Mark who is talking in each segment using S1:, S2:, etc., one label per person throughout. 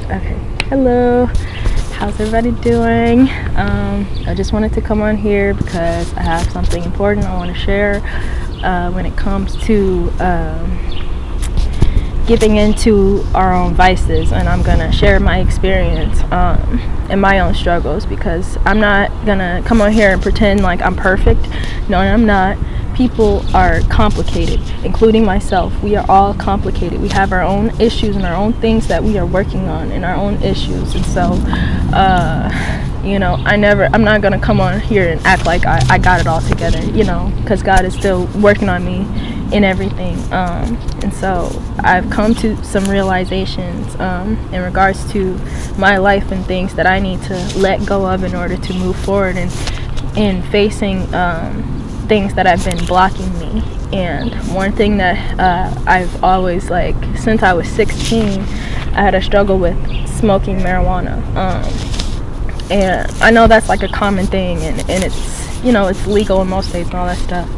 S1: Okay. Hello. How's everybody doing? I just wanted to come on here because I have something important I want to share when it comes to giving into our own vices, and I'm gonna share my experience and my own struggles, because I'm not gonna come on here and pretend like I'm perfect. No, I'm not. People are complicated, including myself. We are all complicated. We have our own issues and our own things that we are working on, and our own issues. And so I'm not gonna come on here and act like I got it all together, because God is still working on me in everything. And so I've come to some realizations in regards to my life and things that I need to let go of in order to move forward and in facing things that have been blocking me. And one thing that I've always, since I was 16, I had a struggle with smoking marijuana. And I know that's like a common thing, and it's, it's legal in most states and all that stuff.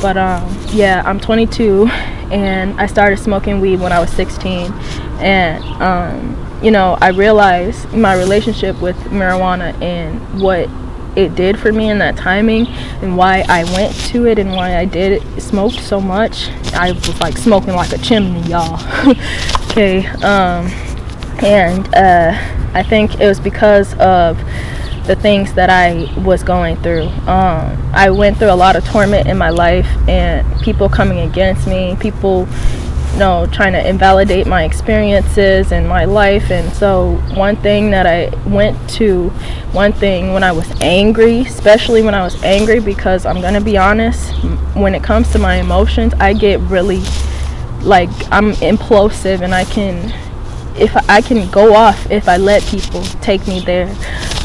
S1: But I'm 22, and I started smoking weed when I was 16. And I realized my relationship with marijuana and what it did for me in that timing, and why I went to it, and why I did it, smoked so much. I was like smoking like a chimney, y'all. Okay. And I think it was because of the things that I was going through. I went through a lot of torment in my life, and people coming against me, people trying to invalidate my experiences and my life. And so one thing when I was angry, especially when I was angry, because I'm gonna be honest, when it comes to my emotions, I get really I'm implosive, and I can go off if I let people take me there.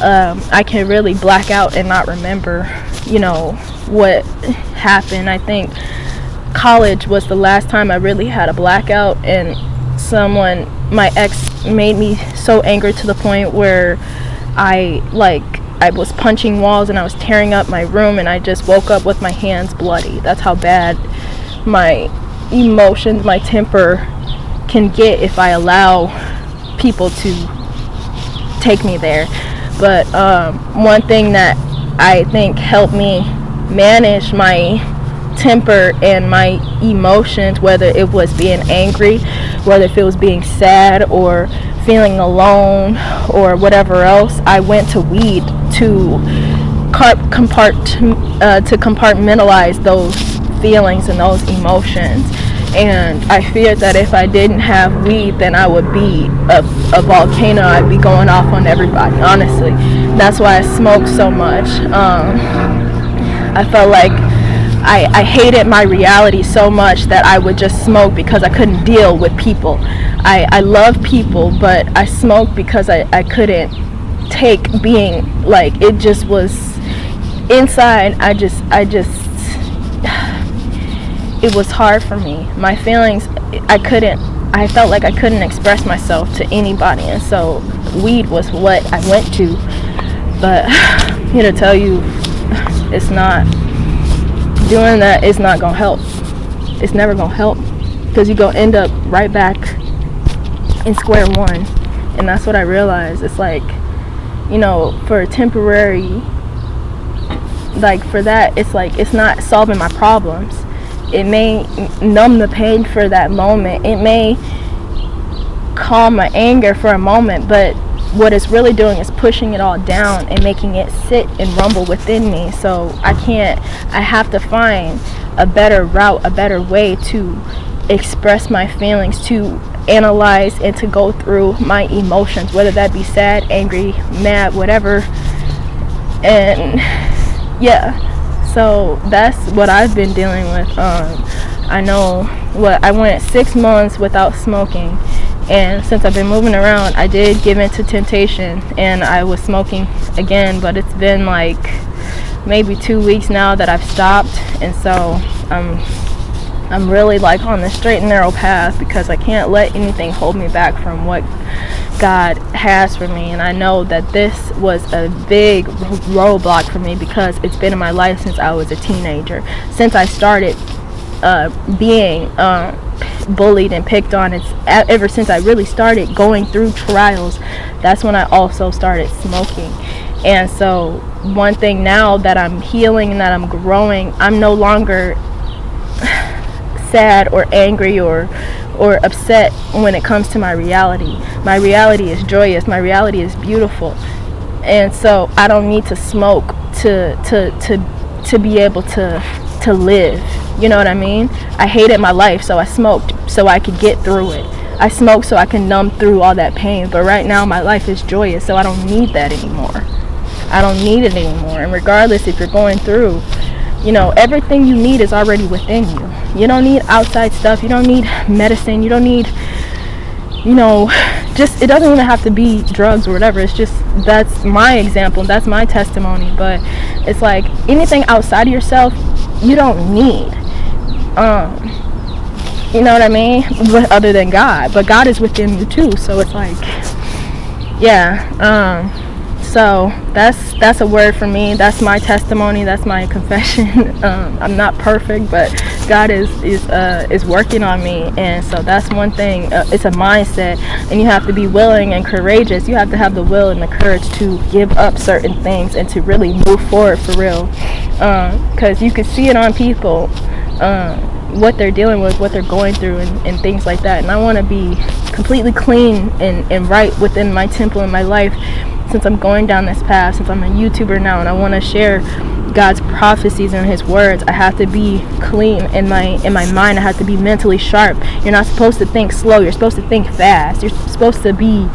S1: I can really black out and not remember what happened. I think college was the last time I really had a blackout, and my ex made me so angry to the point where I was punching walls, and I was tearing up my room, and I just woke up with my hands bloody. That's how bad my emotions, my temper can get if I allow people to take me there. But one thing that I think helped me manage my temper and my emotions, whether it was being angry, whether if it was being sad or feeling alone or whatever else, I went to weed to compartmentalize those feelings and those emotions. And I feared that if I didn't have weed, then I would be a volcano. I'd be going off on everybody, honestly. That's why I smoked so much. I felt like I hated my reality so much that I would just smoke because I couldn't deal with people. I love people, but I smoked because I couldn't take being, it just was inside. It was hard for me. My feelings, I felt like I couldn't express myself to anybody, and so weed was what I went to. But I'm here to tell you, it's not, doing that is not gonna help. It's never gonna help, because you're gonna end up right back in square one. And that's what I realized. It's for a temporary, for that, it's not solving my problems. It may numb the pain for that moment. It may calm my anger for a moment, but what it's really doing is pushing it all down and making it sit and rumble within me. So I have to find a better route, a better way to express my feelings, to analyze and to go through my emotions, whether that be sad, angry, mad, whatever. And so that's what I've been dealing with. I went 6 months without smoking, and since I've been moving around, I did give into temptation, and I was smoking again. But it's been maybe 2 weeks now that I've stopped, and so I'm really on the straight and narrow path, because I can't let anything hold me back from what God has for me. And I know that this was a big roadblock for me, because it's been in my life since I was a teenager, since I started being bullied and picked on. It's ever since I really started going through trials, that's when I also started smoking. And so one thing now that I'm healing and that I'm growing, I'm no longer sad or angry or upset when it comes to my reality. My reality is joyous. My reality is beautiful. And so I don't need to smoke to be able to live. You know what I mean? I hated my life, so I smoked so I could get through it. I smoked so I can numb through all that pain. But right now my life is joyous, so I don't need that anymore. I don't need it anymore. And regardless if you're going through, you know, everything you need is already within you. You don't need outside stuff. You don't need medicine. You don't need, you know, just, it doesn't even have to be drugs or whatever. It's just, that's my example. That's my testimony. But it's like anything outside of yourself, you don't need. You know what I mean? But other than God. But God is within you too. So it's like, yeah. So that's a word for me. That's my testimony. That's my confession. I'm not perfect, but God is working on me, and so that's one thing. It's a mindset, and you have to be willing and courageous. You have to have the will and the courage to give up certain things and to really move forward for real. Because you can see it on people, what they're dealing with, what they're going through, and things like that. And I want to be completely clean and right within my temple in my life. Since I'm going down this path, since I'm a YouTuber now, and I want to share God's prophecies and His words, I have to be clean in my mind. I have to be mentally sharp. You're not supposed to think slow. You're supposed to think fast. You're supposed to be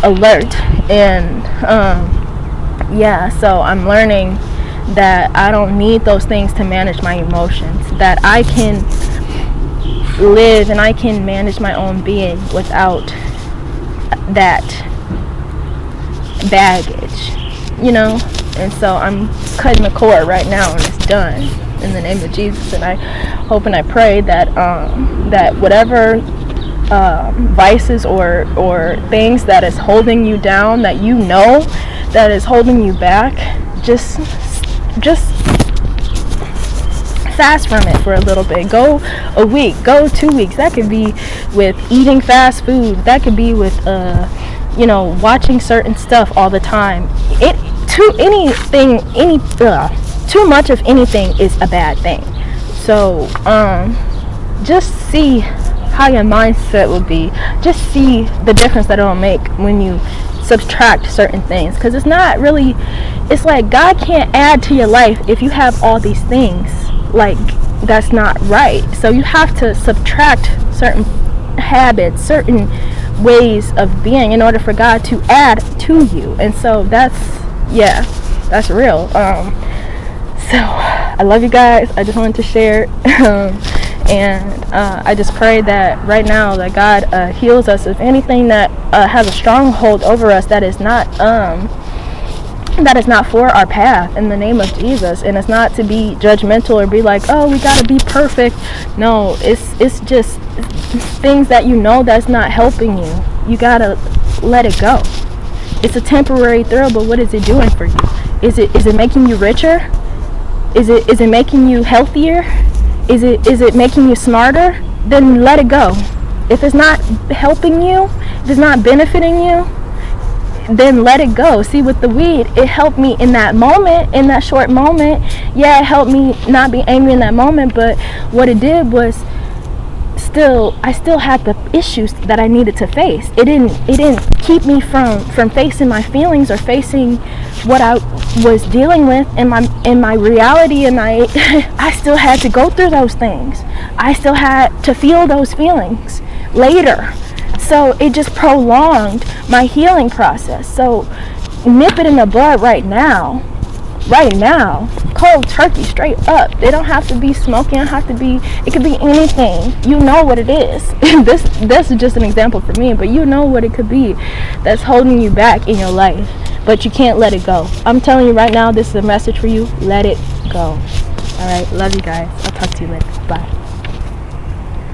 S1: alert. And yeah, so I'm learning that I don't need those things to manage my emotions. That I can live and I can manage my own being without that baggage, you know. And so I'm cutting the cord right now, and it's done in the name of Jesus. And I hope and I pray that that whatever vices or things that is holding you down, that you know that is holding you back, just fast from it for a little bit. Go a week, go 2 weeks. That could be with eating fast food. That could be with you know, watching certain stuff all the time. Too much of anything is a bad thing. So just see how your mindset will be. Just see the difference that it'll make when you subtract certain things. Because it's not really, it's like God can't add to your life if you have all these things. Like, that's not right. So you have to subtract certain habits, certain ways of being, in order for God to add to you. And so that's real. So I love you guys. I just wanted to share. And I just pray that right now that God heals us of anything that has a stronghold over us that is not for our path, in the name of Jesus. And it's not to be judgmental or be like, oh, we gotta be perfect. No, it's just things that you know that's not helping you. You gotta let it go. It's a temporary thrill, but what is it doing for you? Is it making you richer? Is it making you healthier? Is it making you smarter? Then let it go. If it's not helping you, if it's not benefiting you, then let it go. See, with the weed, it helped me in that moment, in that short moment. Yeah, it helped me not be angry in that moment, but what it did was I still had the issues that I needed to face. It didn't keep me from facing my feelings or facing what I was dealing with in my reality, and I still had to go through those things. I still had to feel those feelings later. So it just prolonged my healing process. So nip it in the bud right now. Cold turkey, straight up. They don't have to be smoking. It could be anything. You know what it is. This is just an example for me, but you know what it could be that's holding you back in your life, but you can't let it go. I'm telling you right now, this is a message for you. Let it go. All right, love you guys. I'll talk to you later. Bye.